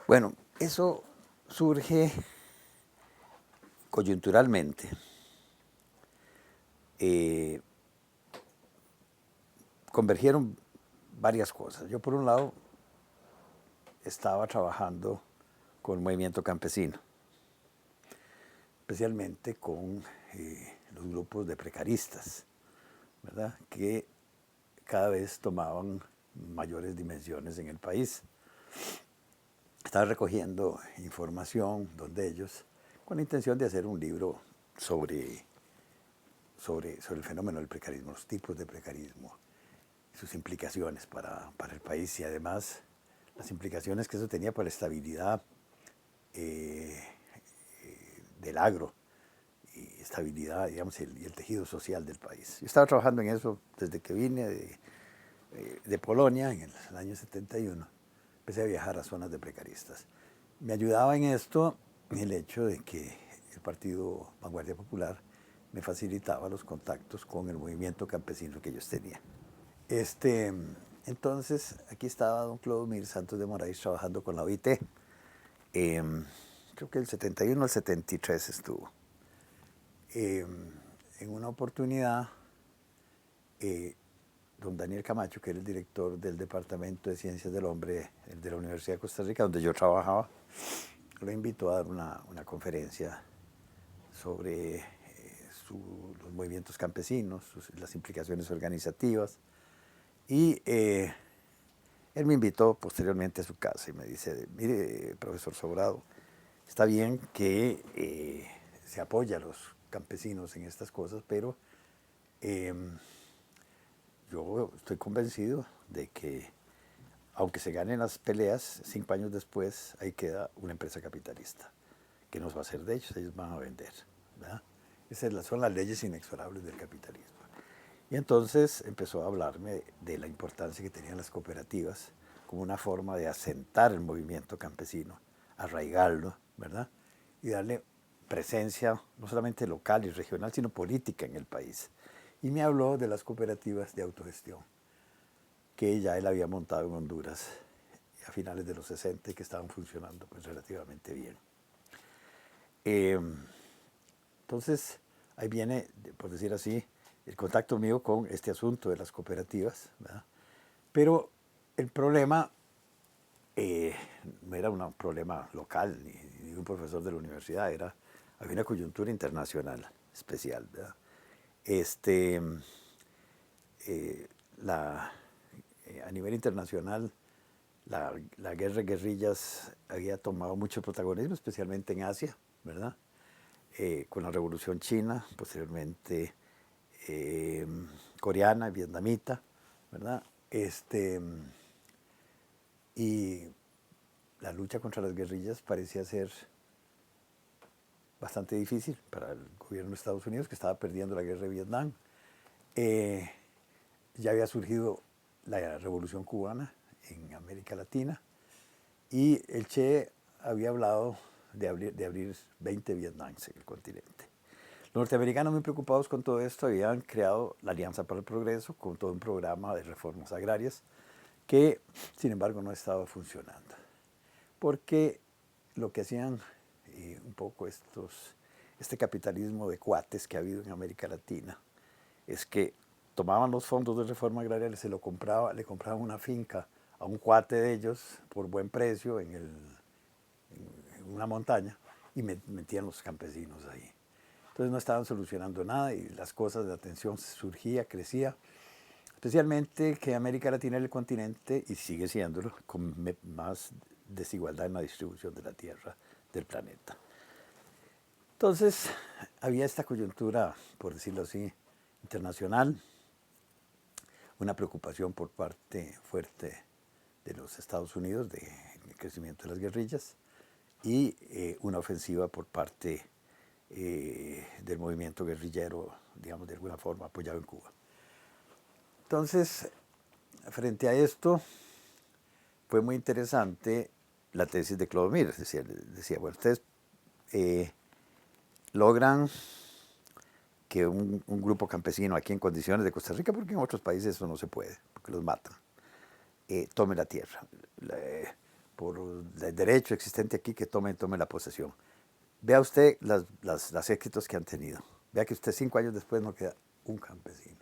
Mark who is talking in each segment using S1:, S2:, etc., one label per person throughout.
S1: Bueno, eso surge coyunturalmente. Eh, Convergieron varias cosas. Yo, por un lado, estaba trabajando con el movimiento campesino, especialmente con los grupos de precaristas, ¿verdad?, que cada vez tomaban mayores dimensiones en el país. Estaba recogiendo información donde ellos, con la intención de hacer un libro sobre el fenómeno del precarismo, los tipos de precarismo, sus implicaciones para el país y además las implicaciones que eso tenía para la estabilidad del agro y estabilidad, digamos, y el tejido social del país. Yo estaba trabajando en eso desde que vine de Polonia en el año 71. Empecé a viajar a zonas de precaristas. Me ayudaba en esto el hecho de que el Partido Vanguardia Popular me facilitaba los contactos con el movimiento campesino que ellos tenían. Entonces, aquí estaba don Clodomir Santos de Moraes trabajando con la OIT. Creo que el 71 al 73 estuvo. En una oportunidad, don Daniel Camacho, que era el director del Departamento de Ciencias del Hombre de la Universidad de Costa Rica, donde yo trabajaba, lo invitó a dar una conferencia sobre los movimientos campesinos, las implicaciones organizativas. Y él me invitó posteriormente a su casa y me dice, mire, profesor Sobrado, está bien que se apoya a los campesinos en estas cosas, pero yo estoy convencido de que, aunque se ganen las peleas, 5 años después ahí queda una empresa capitalista. ¿Qué nos va a hacer de ellos? Ellos van a vender, ¿verdad? Esas son las leyes inexorables del capitalismo. Y entonces empezó a hablarme de la importancia que tenían las cooperativas como una forma de asentar el movimiento campesino, arraigarlo, ¿verdad?, y darle presencia no solamente local y regional, sino política en el país. Y me habló de las cooperativas de autogestión que ya él había montado en Honduras a finales de los 60 y que estaban funcionando pues relativamente bien. Entonces, ahí viene, por decir así, el contacto mío con este asunto de las cooperativas, ¿verdad? Pero el problema no era un problema local ni de un profesor de la universidad, había una coyuntura internacional especial, ¿verdad? A nivel internacional, la guerra de guerrillas había tomado mucho protagonismo, especialmente en Asia, ¿verdad? Con la Revolución China, posteriormente coreana, vietnamita, ¿verdad? Y la lucha contra las guerrillas parecía ser bastante difícil para el gobierno de Estados Unidos, que estaba perdiendo la guerra de Vietnam. Ya había surgido la Revolución Cubana en América Latina y el Che había hablado de abrir 20 Vietnams en el continente. Los norteamericanos, muy preocupados con todo esto, habían creado la Alianza para el Progreso con todo un programa de reformas agrarias que, sin embargo, no estaba funcionando. Porque lo que hacían un poco este capitalismo de cuates que ha habido en América Latina es que tomaban los fondos de reforma agraria, le compraban una finca a un cuate de ellos por buen precio en una montaña y metían los campesinos ahí. Entonces no estaban solucionando nada y las cosas de atención surgía, crecía, especialmente que América Latina era el continente, y sigue siéndolo, con más desigualdad en la distribución de la tierra del planeta. Entonces había esta coyuntura, por decirlo así, internacional, una preocupación por parte fuerte de los Estados Unidos del crecimiento de las guerrillas y una ofensiva por parte del movimiento guerrillero, digamos, de alguna forma apoyado en Cuba. Entonces, frente a esto, fue muy interesante la tesis de Clodomir. Decía, bueno, ustedes logran que un grupo campesino aquí en condiciones de Costa Rica, porque en otros países eso no se puede, porque los matan, tome la tierra. por el derecho existente aquí, que tome la posesión. Vea usted los éxitos que han tenido. Vea que usted 5 años después no queda un campesino,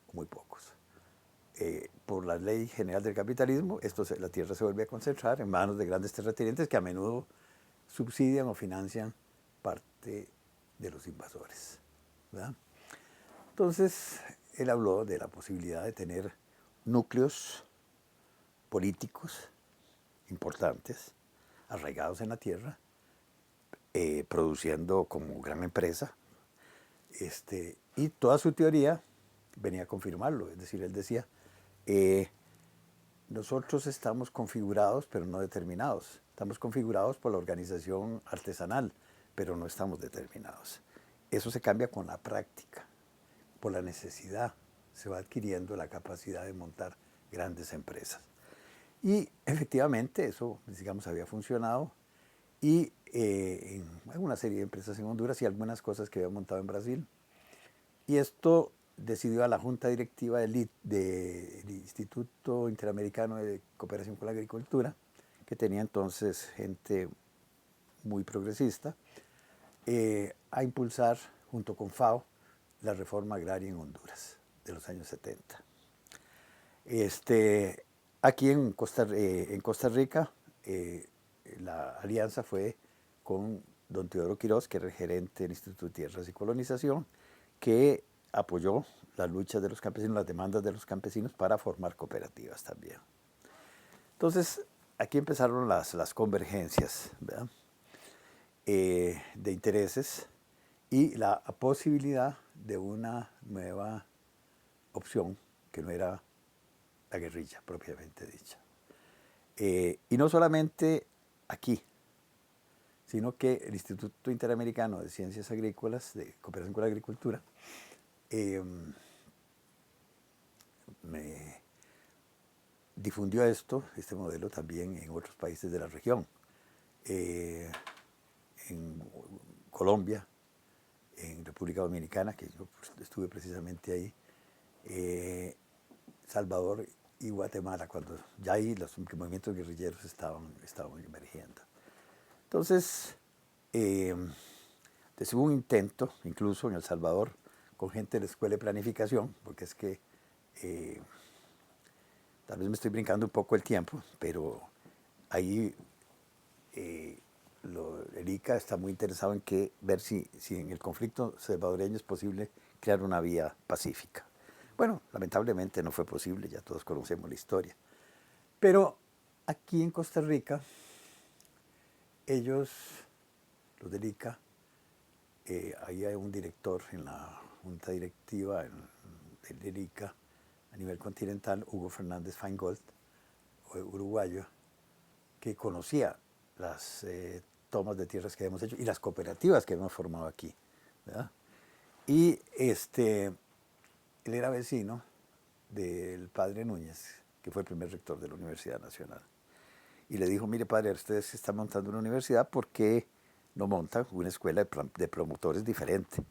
S1: o muy pocos. Por la ley general del capitalismo, la tierra se vuelve a concentrar en manos de grandes terratenientes que a menudo subsidian o financian parte de los invasores, ¿verdad? Entonces, él habló de la posibilidad de tener núcleos políticos importantes, arraigados en la tierra, produciendo como gran empresa, y toda su teoría venía a confirmarlo. Es decir, él decía, nosotros estamos configurados, pero no determinados. Estamos configurados por la organización artesanal, pero no estamos determinados. Eso se cambia con la práctica, por la necesidad. Se va adquiriendo la capacidad de montar grandes empresas. Y efectivamente eso, digamos, había funcionado. Y en una serie de empresas en Honduras y algunas cosas que había montado en Brasil. Y esto decidió a la Junta Directiva del Instituto Interamericano de Cooperación con la Agricultura, que tenía entonces gente muy progresista, a impulsar, junto con FAO, la reforma agraria en Honduras de los años 70. Aquí en Costa Rica, la alianza fue con don Teodoro Quirós, que era el gerente del Instituto de Tierras y Colonización, que apoyó las luchas de los campesinos, las demandas de los campesinos para formar cooperativas también. Entonces, aquí empezaron las convergencias, ¿verdad? De intereses y la posibilidad de una nueva opción que no era la guerrilla propiamente dicha. Y no solamente aquí, sino que el Instituto Interamericano de Ciencias Agrícolas, de Cooperación con la Agricultura, me difundió este modelo también en otros países de la región. En Colombia, en República Dominicana, que yo estuve precisamente ahí, Salvador y Guatemala, cuando ya ahí los movimientos guerrilleros estaban emergiendo. Entonces, hubo un intento, incluso en El Salvador, con gente de la Escuela de Planificación, porque es que tal vez me estoy brincando un poco el tiempo, pero ahí el ICA está muy interesado en ver si en el conflicto salvadoreño es posible crear una vía pacífica. Bueno, lamentablemente no fue posible, ya todos conocemos la historia. Pero aquí en Costa Rica, ellos, los del ICA, ahí hay un director en la junta directiva del ICA a nivel continental, Hugo Fernández Feingold, uruguayo, que conocía las tomas de tierras que habíamos hecho y las cooperativas que habíamos formado aquí, ¿verdad? Y él era vecino del padre Núñez, que fue el primer rector de la Universidad Nacional. Y le dijo, mire padre, ustedes están montando una universidad, ¿por qué no montan una escuela de promotores diferente?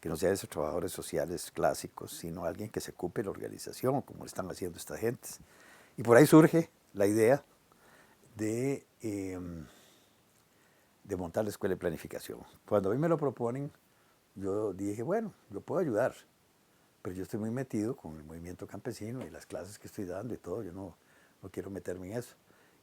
S1: Que no sea de esos trabajadores sociales clásicos, sino alguien que se ocupe de la organización, como están haciendo estas gentes. Y por ahí surge la idea de montar la escuela de planificación. Cuando a mí me lo proponen, yo dije, bueno, yo puedo ayudar, pero yo estoy muy metido con el movimiento campesino y las clases que estoy dando y todo, yo no quiero meterme en eso.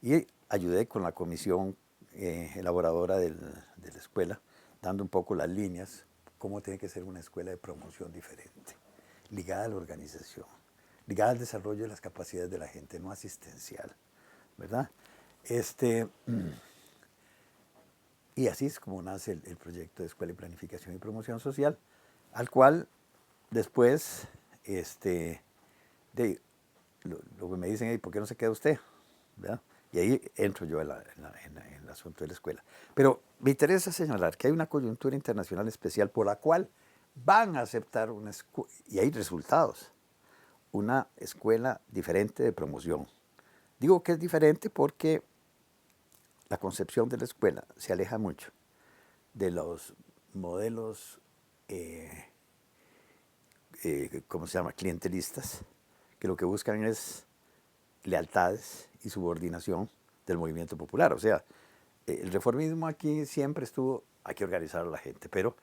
S1: Y ayudé con la comisión elaboradora de la escuela, dando un poco las líneas, cómo tiene que ser una escuela de promoción diferente, ligada a la organización, ligada al desarrollo de las capacidades de la gente, no asistencial, ¿verdad? Y así es como nace el proyecto de Escuela de Planificación y Promoción Social, al cual después, lo que me dicen, ¿por qué no se queda usted? ¿Verdad? Y ahí entro yo en el asunto de la escuela. Pero me interesa señalar que hay una coyuntura internacional especial por la cual van a aceptar una escuela, y hay resultados, una escuela diferente de promoción. Digo que es diferente porque la concepción de la escuela se aleja mucho de los modelos, ¿cómo se llama?, clientelistas, que lo que buscan es lealtades y subordinación del movimiento popular. O sea, el reformismo aquí siempre estuvo, hay que organizar a la gente, pero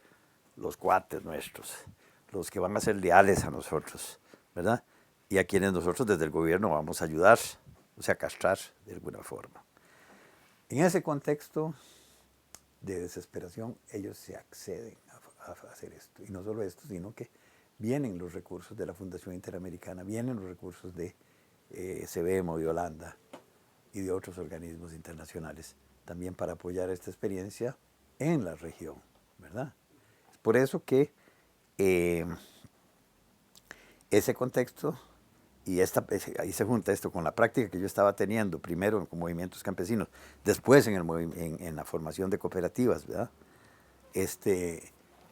S1: los cuates nuestros, los que van a ser leales a nosotros, ¿verdad? Y a quienes nosotros desde el gobierno vamos a ayudar, o sea, castrar de alguna forma. En ese contexto de desesperación, ellos se acceden a hacer esto. Y no solo esto, sino que vienen los recursos de la Fundación Interamericana, vienen los recursos de SBEMO de Holanda y de otros organismos internacionales, también para apoyar esta experiencia en la región, ¿verdad? Es por eso que ese contexto y ahí se junta esto con la práctica que yo estaba teniendo, primero con movimientos campesinos, después en la formación de cooperativas, ¿verdad?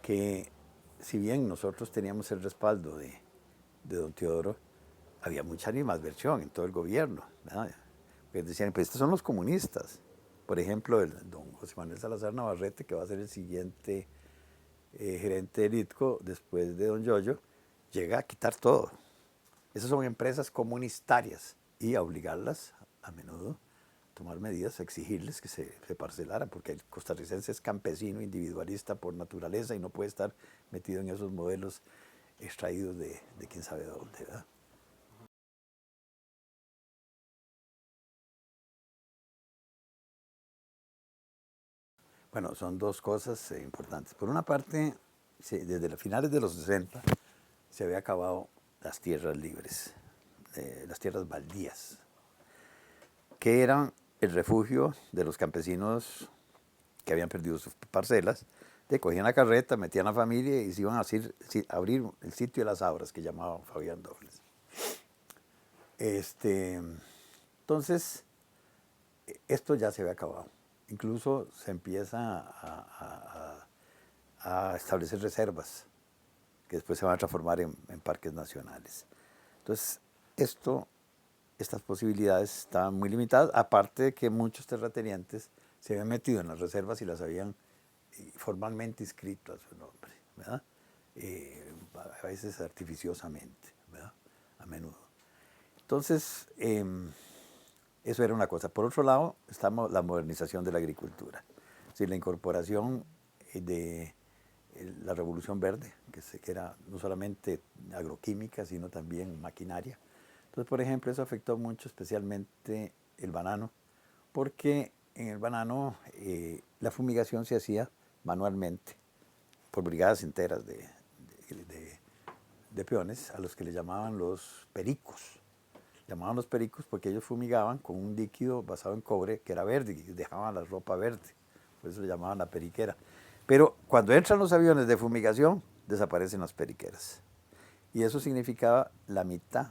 S1: Que si bien nosotros teníamos el respaldo de don Teodoro, había mucha animadversión en todo el gobierno, ¿verdad? Pues decían, pues estos son los comunistas. Por ejemplo, el don José Manuel Salazar Navarrete, que va a ser el siguiente gerente del ITCO después de don Yoyo, llega a quitar todo. Esas son empresas comunitarias y a obligarlas a menudo a tomar medidas, a exigirles que se parcelaran, porque el costarricense es campesino, individualista por naturaleza y no puede estar metido en esos modelos extraídos de quién sabe dónde, ¿verdad? Bueno, son dos cosas importantes. Por una parte, desde los finales de los 60 se había acabado las tierras libres, las tierras baldías, que eran el refugio de los campesinos que habían perdido sus parcelas, cogían la carreta, metían a la familia y se iban a abrir el sitio de las abras que llamaban Fabián Dobles. Entonces, esto ya se había acabado. Incluso se empieza a establecer reservas que después se van a transformar en parques nacionales. Entonces, estas posibilidades estaban muy limitadas, aparte de que muchos terratenientes se habían metido en las reservas y las habían formalmente inscrito a su nombre, ¿verdad? A veces artificiosamente, ¿verdad? A menudo. Entonces, eso era una cosa. Por otro lado, está la modernización de la agricultura. Es decir, la incorporación de la Revolución Verde, que era no solamente agroquímica, sino también maquinaria. Entonces, por ejemplo, eso afectó mucho, especialmente el banano, porque en el banano la fumigación se hacía manualmente por brigadas enteras de peones, a los que le llamaban los pericos. Llamaban los pericos porque ellos fumigaban con un líquido basado en cobre que era verde y dejaban la ropa verde. Por eso le llamaban la periquera. Pero cuando entran los aviones de fumigación, desaparecen las periqueras. Y eso significaba la mitad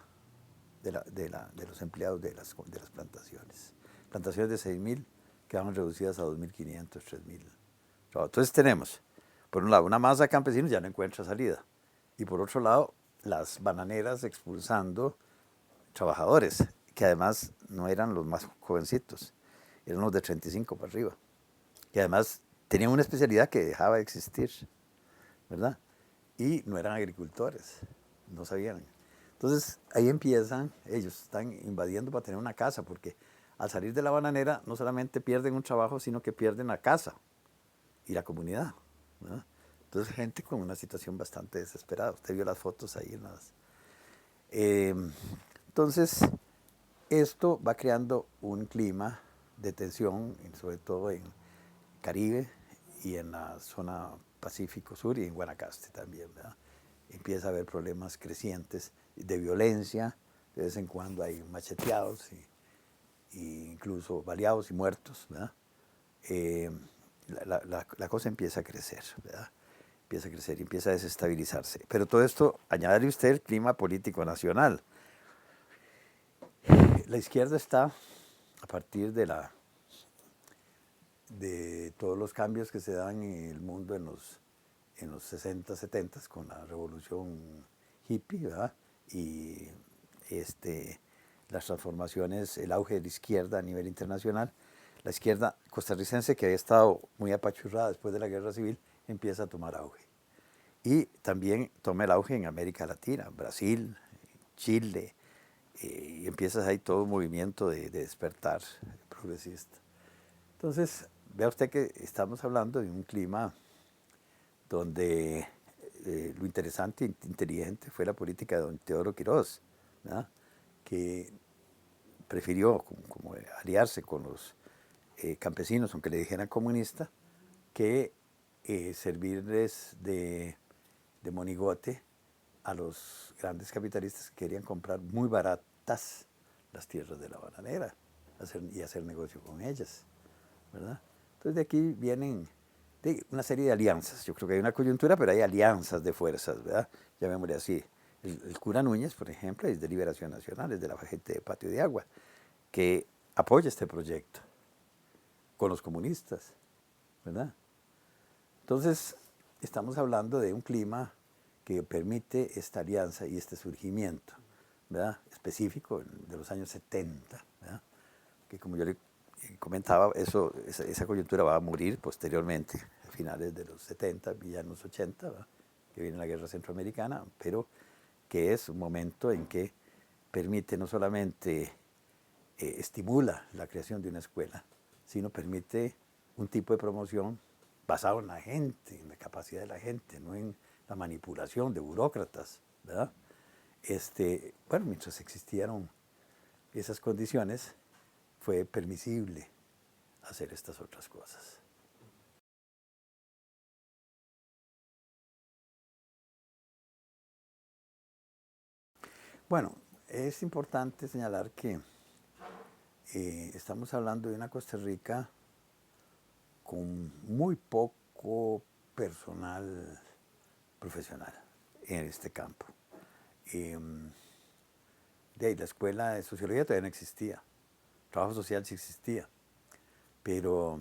S1: de los empleados de las plantaciones. Plantaciones de 6.000 quedaban reducidas a 2.500, 3.000. Entonces tenemos, por un lado, una masa de campesinos ya no encuentra salida. Y por otro lado, las bananeras expulsando trabajadores, que además no eran los más jovencitos, eran los de 35 para arriba. Y además tenían una especialidad que dejaba de existir, ¿verdad? Y no eran agricultores, no sabían. Entonces ahí empiezan, ellos están invadiendo para tener una casa, porque al salir de la bananera no solamente pierden un trabajo, sino que pierden la casa y la comunidad, ¿verdad? Entonces gente con una situación bastante desesperada. Usted vio las fotos ahí en las... entonces, esto va creando un clima de tensión, sobre todo en Caribe y en la zona Pacífico Sur y en Guanacaste también, ¿verdad? Empieza a haber problemas crecientes de violencia, de vez en cuando hay macheteados y incluso baleados y muertos, ¿verdad? La cosa empieza a crecer, ¿verdad? Empieza a crecer y empieza a desestabilizarse. Pero todo esto, añade usted el clima político nacional. La izquierda está, a partir de todos los cambios que se dan en el mundo en los 60, 70 con la revolución hippie, ¿verdad? Y las transformaciones, el auge de la izquierda a nivel internacional. La izquierda costarricense, que había estado muy apachurrada después de la guerra civil, empieza a tomar auge. Y también toma el auge en América Latina, Brasil, Chile, y empieza ahí todo un movimiento de despertar progresista. Entonces, vea usted que estamos hablando de un clima donde lo interesante e inteligente fue la política de don Teodoro Quirós, ¿verdad? Que prefirió como aliarse con los campesinos, aunque le dijeran comunista, que servirles de monigote a los grandes capitalistas que querían comprar muy baratas las tierras de la bananera y hacer negocio con ellas, ¿verdad? Entonces de aquí vienen una serie de alianzas. Yo creo que hay una coyuntura, pero hay alianzas de fuerzas, ¿verdad? Llamémosle así. El cura Núñez, por ejemplo, es de Liberación Nacional, es de la gente de Patio de Agua, que apoya este proyecto con los comunistas, ¿verdad? Entonces, estamos hablando de un clima que permite esta alianza y este surgimiento, ¿verdad? Específico de los años 70, ¿verdad? Que como yo le comentaba, esa coyuntura va a morir posteriormente, a finales de los 70 y ya en los 80, ¿verdad? Que viene la guerra centroamericana, pero que es un momento en que permite no solamente estimula la creación de una escuela, sino permite un tipo de promoción basado en la gente, en la capacidad de la gente, no en la manipulación de burócratas, ¿verdad? Bueno, mientras existieron esas condiciones, fue permisible hacer estas otras cosas. Bueno, es importante señalar que estamos hablando de una Costa Rica con muy poco personal profesional en este campo. De ahí, la escuela de sociología todavía no existía, trabajo social sí existía, pero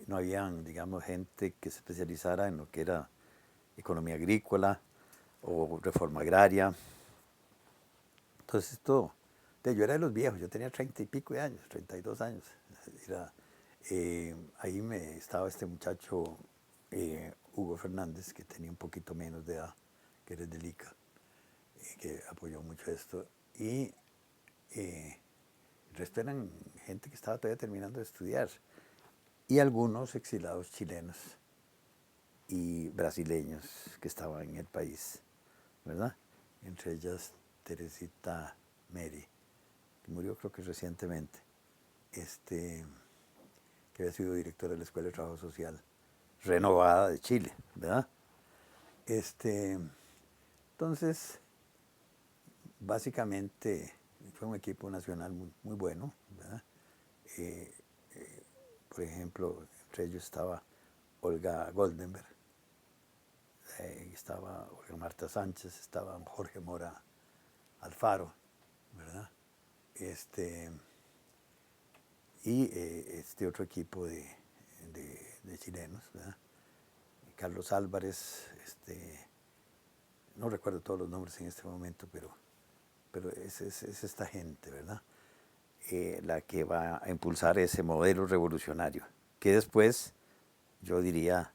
S1: no habían, digamos, gente que se especializara en lo que era economía agrícola o reforma agraria. Entonces yo era de los viejos, yo tenía 30 y pico de años, 32 años. Ahí estaba este muchacho, Hugo Fernández, que tenía un poquito menos de edad, que era del ICA, que apoyó mucho esto. Y el resto eran gente que estaba todavía terminando de estudiar. Y algunos exilados chilenos y brasileños que estaban en el país, ¿verdad? Entre ellas Teresita Meri, que murió creo que recientemente, que había sido directora de la Escuela de Trabajo Social renovada de Chile, ¿verdad? Entonces, básicamente fue un equipo nacional muy bueno, ¿verdad? Por ejemplo, entre ellos estaba Olga Goldenberg, estaba Olga Marta Sánchez, estaba Jorge Mora Alfaro, ¿verdad? Y este otro equipo de chilenos, ¿verdad? Carlos Álvarez, no recuerdo todos los nombres en este momento, pero es esta gente, ¿verdad? La que va a impulsar ese modelo revolucionario, que después, yo diría,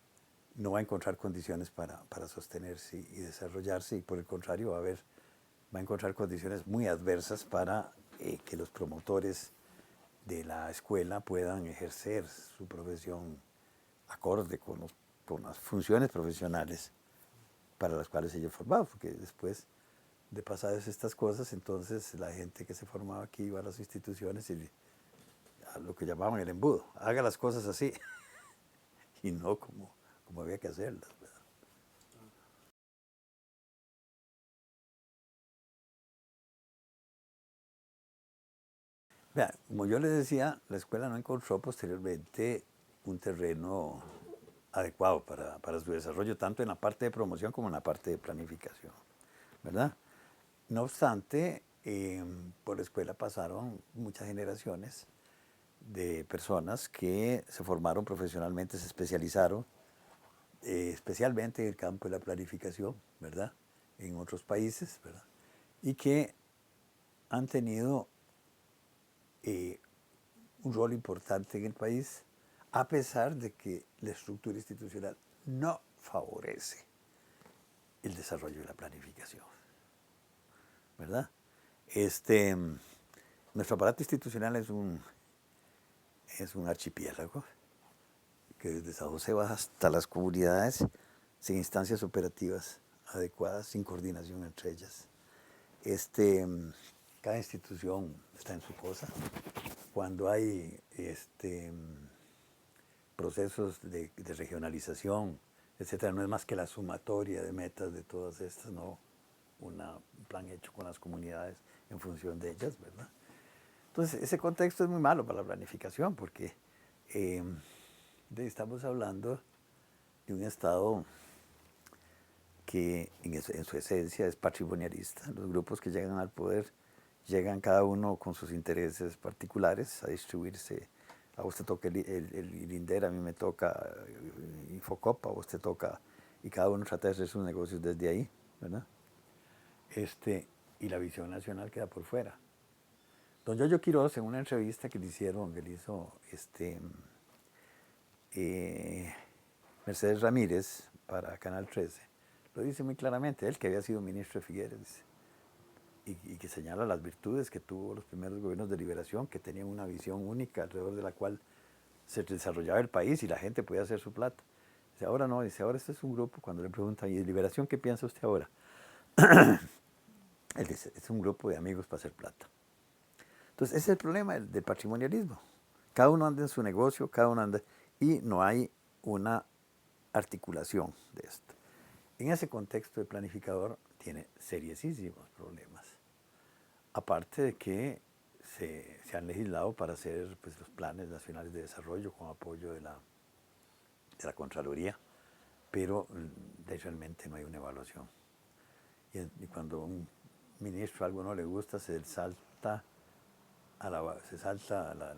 S1: no va a encontrar condiciones para sostenerse y desarrollarse, y por el contrario va a encontrar condiciones muy adversas para que los promotores de la escuela puedan ejercer su profesión acorde con las funciones profesionales para las cuales ellos formaban, porque después de pasadas estas cosas, entonces la gente que se formaba aquí iba a las instituciones y a lo que llamaban el embudo, haga las cosas así y no como había que hacerlas, ¿verdad? Vea, como yo les decía, la escuela no encontró posteriormente un terreno adecuado para su desarrollo, tanto en la parte de promoción como en la parte de planificación, ¿verdad? No obstante, por la escuela pasaron muchas generaciones de personas que se formaron profesionalmente, se especializaron, especialmente en el campo de la planificación, ¿verdad? En otros países, ¿verdad? Y que han tenido un rol importante en el país, a pesar de que la estructura institucional no favorece el desarrollo de la planificación, ¿verdad? Nuestro aparato institucional es un es un archipiélago que desde San José baja hasta las comunidades sin instancias operativas adecuadas, sin coordinación entre ellas. Cada institución está en su cosa. Cuando hay procesos de regionalización, etcétera, no es más que la sumatoria de metas de todas estas, no un plan hecho con las comunidades en función de ellas, ¿verdad? Entonces, ese contexto es muy malo para la planificación porque estamos hablando de un Estado que en su esencia es patrimonialista. Los grupos que llegan al poder llegan cada uno con sus intereses particulares a distribuirse. A vos te toca el INDER, a mí me toca Infocopa, a vos te toca, y cada uno trata de hacer sus negocios desde ahí, ¿verdad? Y la visión nacional queda por fuera. Don Yoyo Quiroz, en una entrevista que le hizo Mercedes Ramírez para Canal 13, lo dice muy claramente, él que había sido ministro de Figueres, y que señala las virtudes que tuvo los primeros gobiernos de liberación, que tenían una visión única alrededor de la cual se desarrollaba el país y la gente podía hacer su plata. Dice, ahora no, dice, ahora este es un grupo, cuando le preguntan, ¿y de liberación qué piensa usted ahora? Él dice, es un grupo de amigos para hacer plata. Entonces, ese es el problema del patrimonialismo. Cada uno anda en su negocio, cada uno anda, y no hay una articulación de esto. En ese contexto, el planificador tiene seriosísimos problemas. Aparte de que se han legislado para hacer pues, los planes nacionales de desarrollo con apoyo de la Contraloría, pero realmente no hay una evaluación. Y cuando a un ministro algo no le gusta, se salta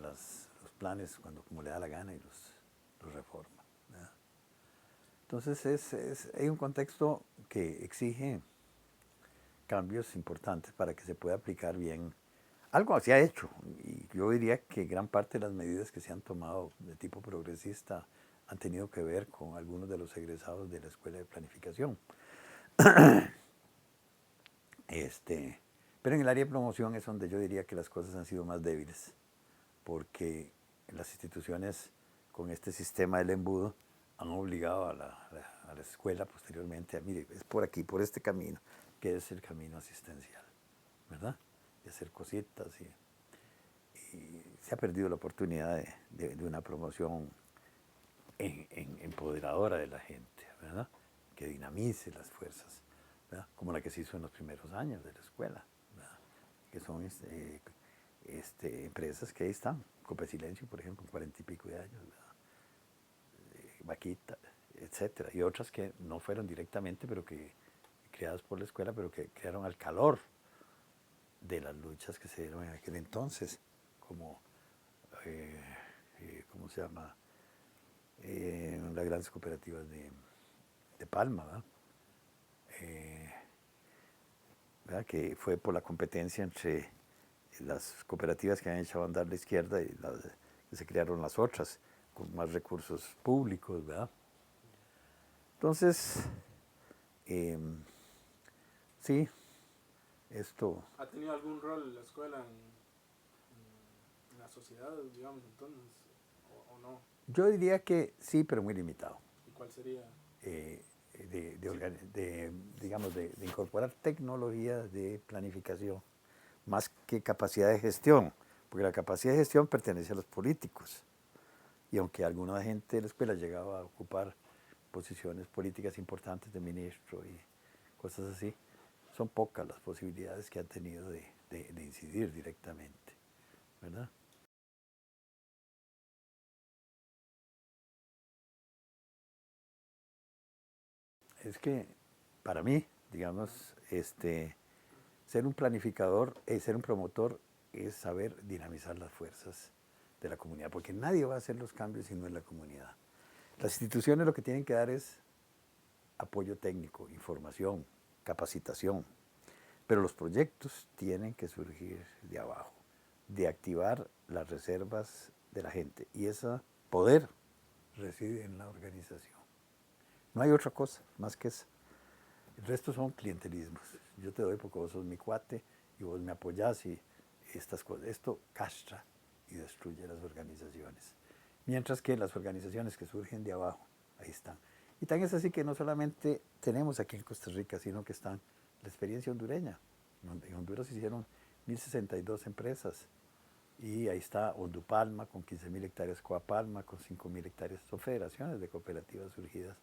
S1: los planes cuando como le da la gana y los reforma, ¿verdad? Entonces hay un contexto que exige cambios importantes para que se pueda aplicar bien. Algo se ha hecho, y yo diría que gran parte de las medidas que se han tomado de tipo progresista han tenido que ver con algunos de los egresados de la Escuela de Planificación. Pero en el área de promoción es donde yo diría que las cosas han sido más débiles, porque las instituciones con este sistema del embudo han obligado a la escuela posteriormente a, mire, es por aquí, por este camino, que es el camino asistencial, ¿verdad? De hacer cositas y se ha perdido la oportunidad de una promoción empoderadora de la gente, ¿verdad? Que dinamice las fuerzas, ¿verdad? Como la que se hizo en los primeros años de la escuela, ¿verdad? Que son empresas que ahí están, Cope Silencio, por ejemplo, 40 y pico de años, ¿verdad? Vaquita, etcétera, y otras que no fueron directamente, pero que creadas por la escuela, pero que crearon al calor de las luchas que se dieron en aquel entonces, como, ¿cómo se llama? Las grandes cooperativas de Palma, ¿verdad? ¿Verdad? Que fue por la competencia entre las cooperativas que habían echado a andar la izquierda y que se crearon las otras, con más recursos públicos, ¿verdad? Entonces, sí, esto...
S2: ¿Ha tenido algún rol la escuela en la sociedad, digamos, entonces, o no?
S1: Yo diría que sí, pero muy limitado.
S2: ¿Y cuál sería?
S1: Digamos, de incorporar tecnología de planificación, más que capacidad de gestión, porque la capacidad de gestión pertenece a los políticos. Y aunque alguna gente de la escuela llegaba a ocupar posiciones políticas importantes de ministro y cosas así, son pocas las posibilidades que han tenido de incidir directamente, ¿verdad? Es que para mí, digamos, ser un planificador, ser un promotor, es saber dinamizar las fuerzas de la comunidad, porque nadie va a hacer los cambios si no es la comunidad. Las instituciones lo que tienen que dar es apoyo técnico, información, capacitación, pero los proyectos tienen que surgir de abajo, de activar las reservas de la gente, y ese poder reside en la organización. No hay otra cosa más que eso. El resto son clientelismos. Yo te doy porque vos sos mi cuate y vos me apoyás y estas cosas. Esto castra y destruye las organizaciones. Mientras que las organizaciones que surgen de abajo, ahí están. Y tan es así que no solamente tenemos aquí en Costa Rica, sino que están la experiencia hondureña. En Honduras se hicieron 1062 empresas. Y ahí está Hondupalma con 15.000 hectáreas, Coapalma con 5.000 hectáreas. Son federaciones de cooperativas surgidas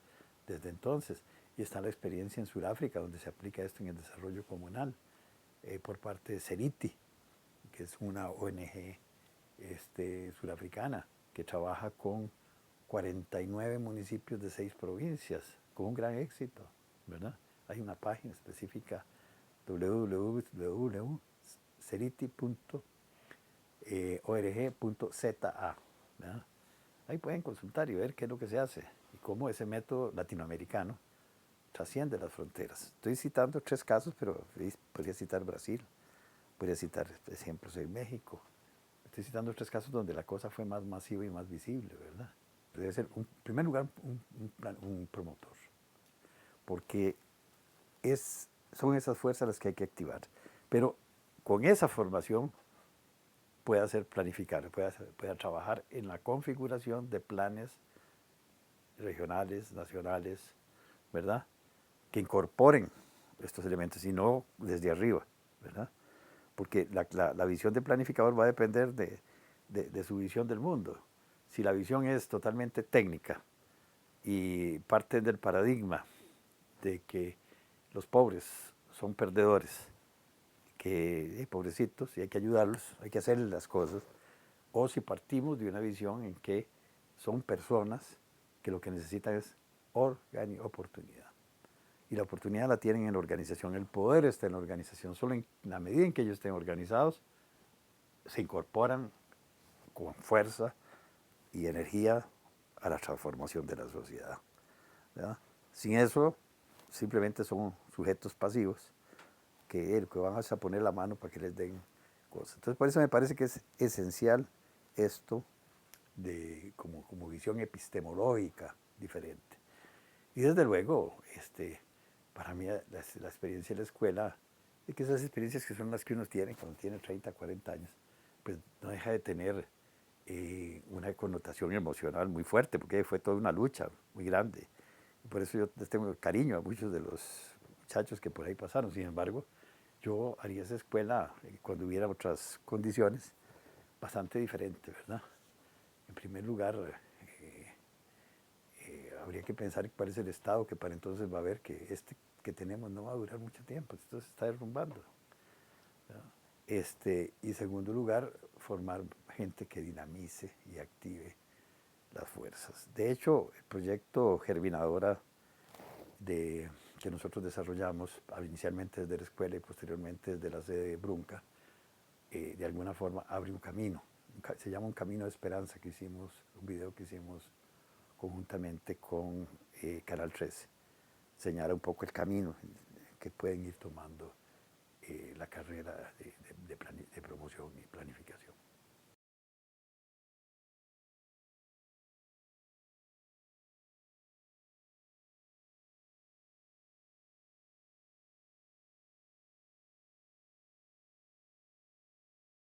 S1: desde entonces. Y está la experiencia en Sudáfrica, donde se aplica esto en el desarrollo comunal, por parte de Ceriti, que es una ONG surafricana que trabaja con 49 municipios de 6 provincias, con un gran éxito, ¿verdad? Hay una página específica, www.ceriti.org.za. Ahí pueden consultar y ver qué es lo que se hace y cómo ese método latinoamericano trasciende las fronteras. Estoy citando 3 casos, pero podría citar Brasil, podría citar ejemplos en México. Estoy citando 3 casos donde la cosa fue más masiva y más visible, ¿verdad? Debe ser, en primer lugar, un promotor, porque son esas fuerzas las que hay que activar. Pero con esa formación puede hacer planificar, puede trabajar en la configuración de planes regionales, nacionales, ¿verdad? Que incorporen estos elementos y no desde arriba, ¿verdad? Porque la visión del planificador va a depender de su visión del mundo. Si la visión es totalmente técnica y parte del paradigma de que los pobres son perdedores, que pobrecitos y hay que ayudarlos, hay que hacerles las cosas, o si partimos de una visión en que son personas que lo que necesitan es oportunidad. Y la oportunidad la tienen en la organización, el poder está en la organización, solo en la medida en que ellos estén organizados, se incorporan con fuerza y energía a la transformación de la sociedad, ¿verdad? Sin eso, simplemente son sujetos pasivos que van a poner la mano para que les den cosas. Entonces, por eso me parece que es esencial esto como visión epistemológica diferente. Y desde luego, para mí la experiencia de la escuela, y que esas experiencias que son las que uno tiene cuando tiene 30, 40 años, pues no deja de tener una connotación emocional muy fuerte, porque fue toda una lucha muy grande. Y por eso yo les tengo cariño a muchos de los muchachos que por ahí pasaron. Sin embargo, yo haría esa escuela, cuando hubiera otras condiciones, bastante diferente, ¿verdad? En primer lugar, habría que pensar cuál es el estado que para entonces va a ver que que tenemos no va a durar mucho tiempo, esto se está derrumbando, ¿verdad? Y en segundo lugar, formar gente que dinamice y active las fuerzas. De hecho, el proyecto Germinadora que nosotros desarrollamos inicialmente desde la escuela y posteriormente desde la sede de Brunca, de alguna forma abre un camino. Se llama Un Camino de Esperanza, que hicimos, un video que hicimos conjuntamente con Canal 13. Señala un poco el camino que pueden ir tomando la carrera de promoción y planificación.